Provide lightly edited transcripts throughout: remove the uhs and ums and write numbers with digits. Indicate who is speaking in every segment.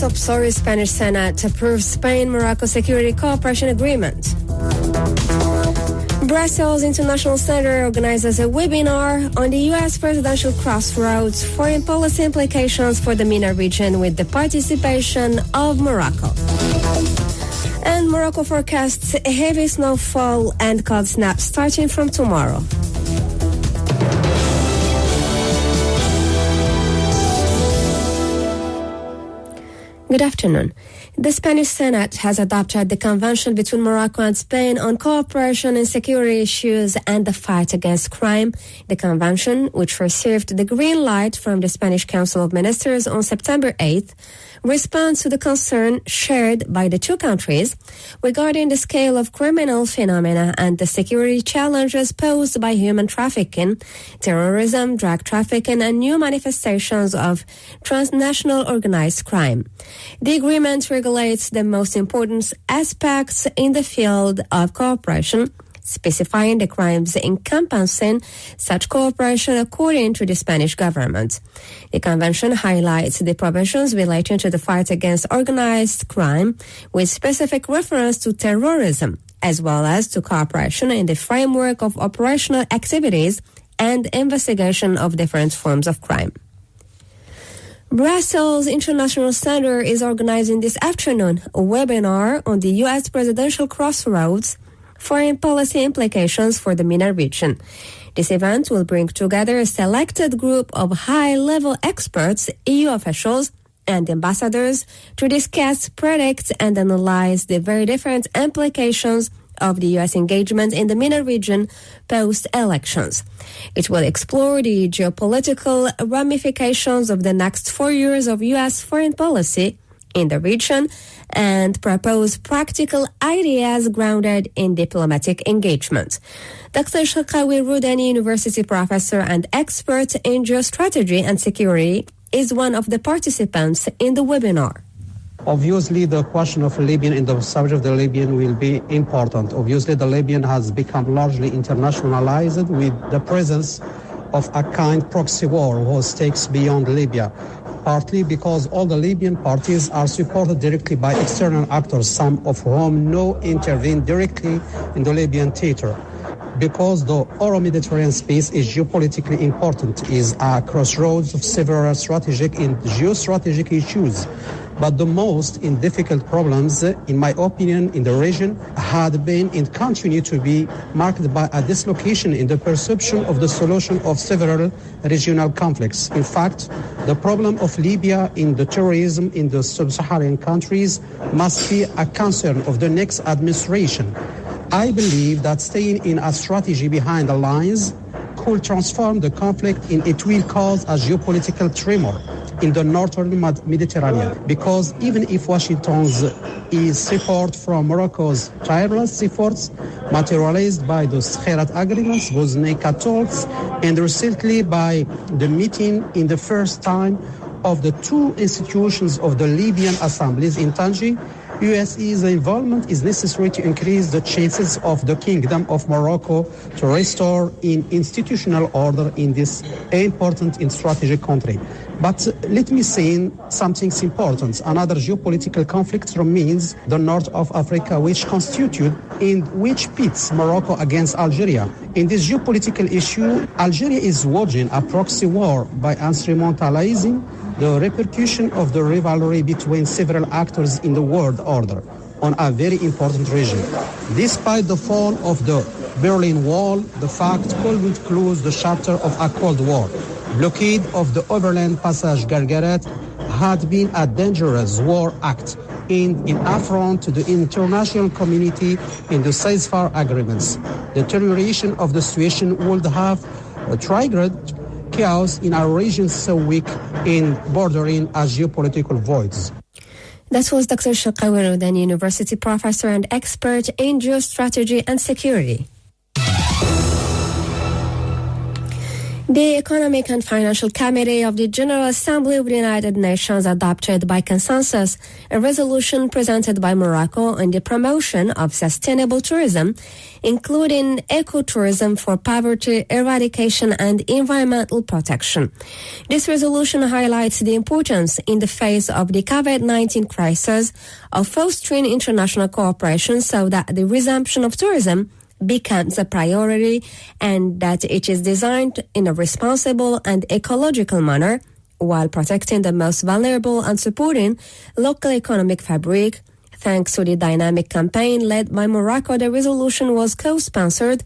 Speaker 1: top story, Spanish Senate approves Spain-Morocco security cooperation agreement. Brussels International Center organizes a webinar on the U.S. presidential crossroads, foreign policy implications for the MENA region with the participation of Morocco. And Morocco forecasts heavy snowfall and cold snap starting from tomorrow. Good afternoon. The Spanish Senate has adopted the Convention between Morocco and Spain on cooperation in security issues and the fight against crime. The convention, which received the green light from the Spanish Council of Ministers on September 8th, responds to the concern shared by the two countries regarding the scale of criminal phenomena and the security challenges posed by human trafficking, terrorism, drug trafficking, and new manifestations of transnational organized crime. The agreement regulates the most important aspects in the field of cooperation, specifying the crimes encompassing such cooperation according to the Spanish government. The convention highlights the provisions relating to the fight against organized crime with specific reference to terrorism, as well as to cooperation in the framework of operational activities and investigation of different forms of crime. Brussels International Center is organizing this afternoon a webinar on the U.S. presidential crossroads, foreign policy implications for the MENA region. This event will bring together a selected group of high-level experts, EU officials, and ambassadors to discuss, predict, and analyze the very different implications of the U.S. engagement in the MENA region post-elections. It will explore the geopolitical ramifications of the next 4 years of U.S. foreign policy in the region and propose practical ideas grounded in diplomatic engagement. Dr. Shakawi Rudani, university professor and expert in geostrategy and security, is one of the participants in the webinar.
Speaker 2: Obviously, the question of Libya and the subject of the Libyan will be important. Obviously, the Libyan has become largely internationalized with the presence of a kind proxy war whose stakes beyond Libya, partly because all the Libyan parties are supported directly by external actors, some of whom now intervene directly in the Libyan theater. Because the Euro-Mediterranean space is geopolitically important, is a crossroads of several strategic and geostrategic issues. But the most difficult problems, in my opinion, in the region had been and continue to be marked by a dislocation in the perception of the solution of several regional conflicts. In fact, the problem of Libya in the terrorism in the sub-Saharan countries must be a concern of the next administration. I believe that staying in a strategy behind the lines could transform the conflict and it will cause a geopolitical tremor in the northern Mediterranean, because even if Washington's support from Morocco's tireless efforts materialized by the Skhirat agreements, Bosnia talks, and recently by the meeting in the first time of the two institutions of the Libyan assemblies in Tangier, US's involvement is necessary to increase the chances of the Kingdom of Morocco to restore institutional order in this important and strategic country. But let me say something important. Another geopolitical conflict remains the north of Africa, which constitute in which pits Morocco against Algeria. In this geopolitical issue, Algeria is waging a proxy war by instrumentalizing the repercussion of the rivalry between several actors in the world order on a very important region. Despite the fall of the Berlin Wall, the fact couldn't close the chapter of a Cold War. Blockade of the overland passage Gargaret had been a dangerous war act and an affront to the international community in the ceasefire agreements. The deterioration of the situation would have triggered chaos in our region so weak and bordering a geopolitical voids.
Speaker 1: That was Dr. Shakawi Rudani, university professor and expert in geostrategy and security. The Economic and Financial Committee of the General Assembly of the United Nations adopted by consensus a resolution presented by Morocco on the promotion of sustainable tourism, including ecotourism for poverty eradication and environmental protection. This resolution highlights the importance in the face of the COVID-19 crisis of fostering international cooperation so that the resumption of tourism becomes a priority and that it is designed in a responsible and ecological manner while protecting the most vulnerable and supporting local economic fabric. Thanks to the dynamic campaign led by Morocco, the resolution was co-sponsored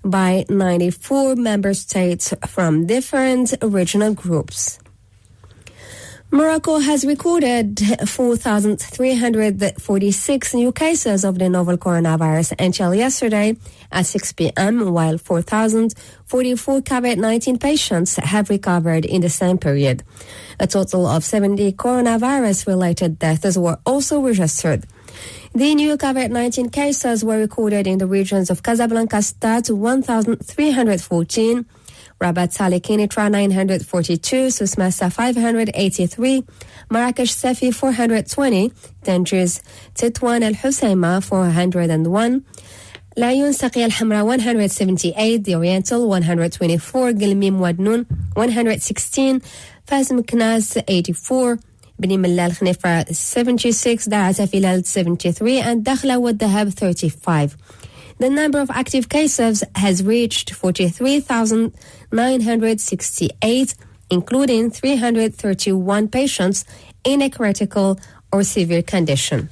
Speaker 1: by 94 member states from different regional groups. Morocco has recorded 4,346 new cases of the novel coronavirus until yesterday at 6 p.m., while 4,044 COVID-19 patients have recovered in the same period. A total of 70 coronavirus-related deaths were also registered. The new COVID-19 cases were recorded in the regions of Casablanca Stad 1,314, Rabat Saleh Kenitra 942, Souss 583, Marrakesh Safi 420, Tangiers Tétouan Al Husseima 401, Laayoun Saqi Al Hamra 178, The Oriental 124, Gilmim Wadnoun 116, Faz Meknaz 84, Beni Mellal Khnifra 76, Dar Azafilal 73, and Dakhla Wad Dahab 35. The number of active cases has reached 43,968, including 331 patients in a critical or severe condition.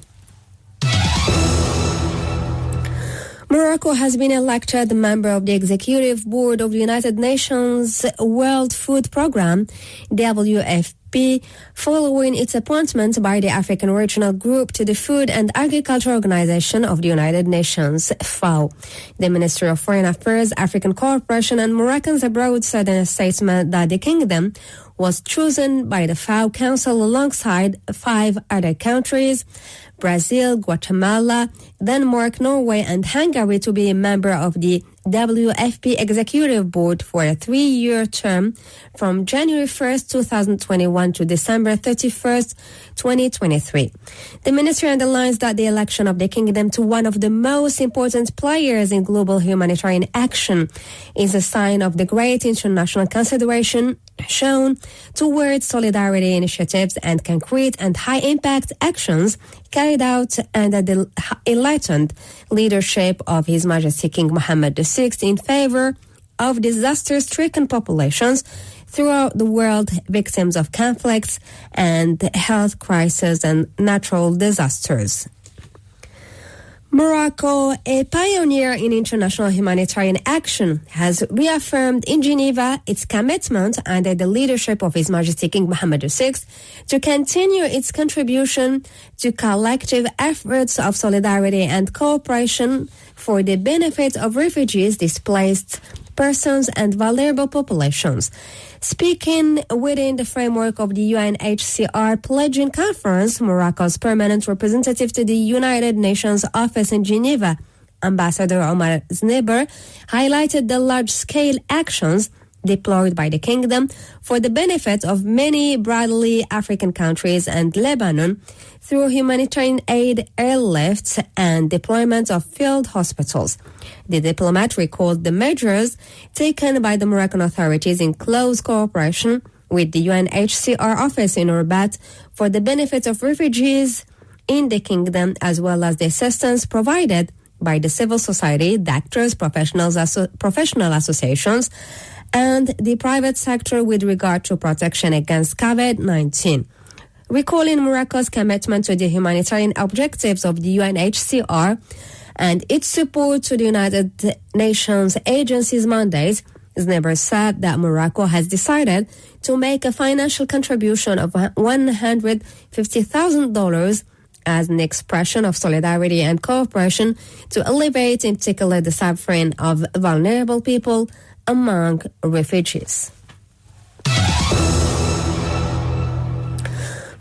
Speaker 1: Morocco has been elected a member of the Executive Board of the United Nations World Food Programme, WFP, following its appointment by the African Regional Group to the Food and Agriculture Organization of the United Nations, FAO. The Ministry of Foreign Affairs, African Cooperation and Moroccans Abroad said in a statement that the kingdom was chosen by the FAO Council alongside 5 other countries, Brazil, Guatemala, Denmark, Norway, and Hungary, to be a member of the WFP Executive Board for a 3-year term from January 1st, 2021 to December 31st, 2023. The ministry underlines that the election of the kingdom to one of the most important players in global humanitarian action is a sign of the great international consideration shown towards solidarity initiatives and concrete and high-impact actions carried out under the enlightened leadership of His Majesty King Mohammed VI in favor of disaster-stricken populations throughout the world, victims of conflicts and health crises and natural disasters. Morocco, a pioneer in international humanitarian action, has reaffirmed in Geneva its commitment under the leadership of His Majesty King Mohammed VI to continue its contribution to collective efforts of solidarity and cooperation for the benefit of refugees, displaced persons and vulnerable populations. Speaking within the framework of the UNHCR Pledging Conference, Morocco's permanent representative to the United Nations office in Geneva, Ambassador Omar Zneber, highlighted the large-scale actions deployed by the kingdom for the benefit of many broadly African countries and Lebanon through humanitarian aid, airlifts, and deployment of field hospitals. The diplomat recalled the measures taken by the Moroccan authorities in close cooperation with the UNHCR office in Rabat for the benefit of refugees in the kingdom, as well as the assistance provided by the civil society, doctors, professional associations, and the private sector with regard to protection against COVID-19. Recalling Morocco's commitment to the humanitarian objectives of the UNHCR and its support to the United Nations agency's mandate, Zneber said that Morocco has decided to make a financial contribution of $150,000 as an expression of solidarity and cooperation to alleviate in particular the suffering of vulnerable people among refugees.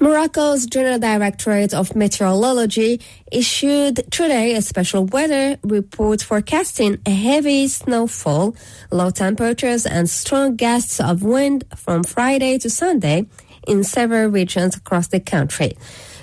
Speaker 1: Morocco's General Directorate of Meteorology issued today a special weather report forecasting a heavy snowfall, low temperatures and strong gusts of wind from Friday to Sunday in several regions across the country.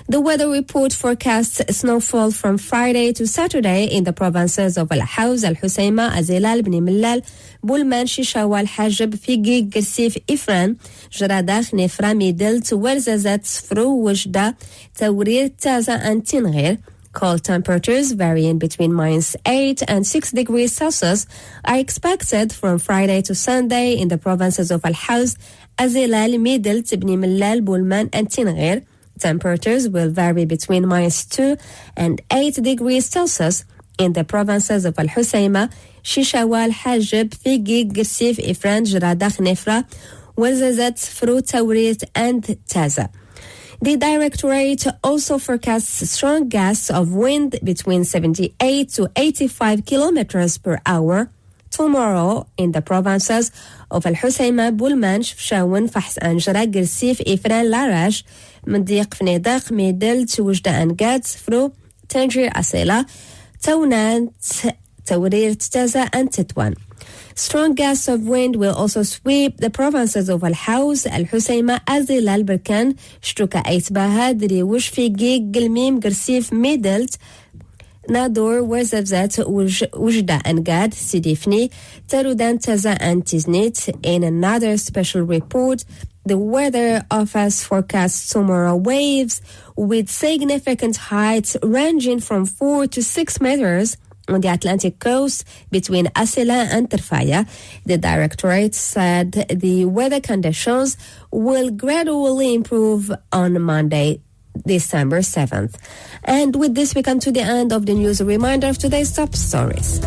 Speaker 1: The weather report forecasts snowfall from Friday to Saturday in the provinces of Al-Hawz, Al-Husayma, Azilal, Bni Millal, Bulman, Shishawa, Al-Hajab, Figi, Gersif, Ifran, Jradakh, Nefra, Midelt, Ouarzazate, Sfrou, Oujda, Tawrir, Taza, and Tinghir. Cold temperatures varying between -8 and 6 degrees Celsius are expected from Friday to Sunday in the provinces of Al-Hawz, Azilal, Midelt, Bni Millal, Bulman, and Tinghir. Temperatures will vary between -2 and 8 degrees Celsius in the provinces of Al-Husayma, Shishawa, Al-Hajab, Figi, Gersif, Ifran, Jradakh, Nefra, Ouarzazate, Sfrou, Tawrit, and Taza. The Directorate also forecasts strong gusts of wind between 78 to 85 kilometers per hour tomorrow in the provinces of Al-Husayma, Bulman, Shfshawin, Fahs, Anjara, Gersif, Ifran, Larash, Mdiq, Fnedaq, Midel, Oujda, and Gad, Sfrou, Tanjir, Asela, Tawnat, Tawrir, Taza, and Titwan. Strong gusts of wind will also sweep the provinces of Al-Hawz, Al-Husayma, Azilal, Berkan, Shtuka, Aitbaha, Diriwush, Figi, Gilmim, Gersif, Midelt, Nador, Ouarzazate, Oujda, and Gad, Sidifni, Taroudan, Taza, and Tiznit. In another special report, the Weather Office forecasts tomorrow waves with significant heights ranging from 4 to 6 meters on the Atlantic coast between Asila and Terfaya. The Directorate said the weather conditions will gradually improve on Monday, December 7th. And with this, we come to the end of the news. A reminder of today's top stories.